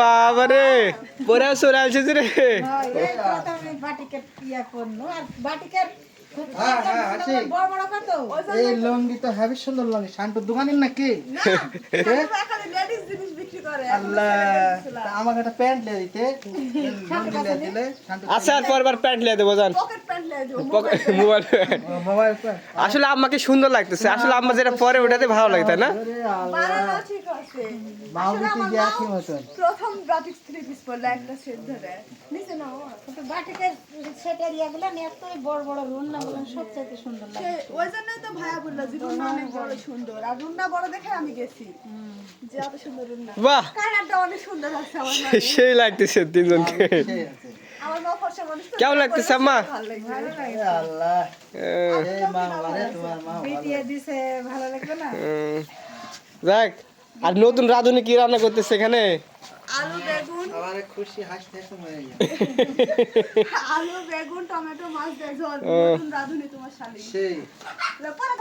বাবা রে পরে চলে আসছে রে এই লঙ্গি তো হেবি সুন্দর লঙ্গি শান্ত দোকানের নাকি আল্লাহ আমাকে একটা প্যান্ট লিয়ে দিতে লঙ্গি লিয়ে দিলে শান্ত আচ্ছা আর পরবার প্যান্ট লিয়ে দেবো জান মোবাইল মোবাইল প্যান্ট আসলে আম্মাকে সুন্দর লাগতেছে আসলে আম্মা যেটা পরে ওটাতে ভালো লাগে তাই না মাউবিতে গিয়া কি মতন প্রথম বাটিক 3 পিস পড়লো একটা সেট ধরে নিচে নাও বাটিকের সেটের ইয়াগুলো এতই বড় বড় রুন্নাগুলো সবচেয়ে সুন্দর লাগে ওই জন্যই তো ভাইয়া বললো যে রুন্না অনেক বড় সুন্দর আর রুন্না বড় দেখে আমি গেছি যে এত সুন্দর রুন্না বাহ কালারটা অনেক সুন্দর আছে আমার মানে সেই লাগতেছে তিনজনকে সেই আছে আমার মা ফর্সা মানুষ তো কেমন লাগতেছে আম্মা ভালো লাগছে আল্লাহ এই মা মানে তোমার মা বিটিয়ে দিছে ভালো লাগবে না দেখ আর নতুন রাঁধুনি কি রান্না করতেছে এখানে আলু বেগুন আমারে খুশি হাসতে হাসতে মরে গেল আলু বেগুন টমেটো মাছ দেয় ঝোল নতুন রাঁধুনি তোমার শালি সেই পরে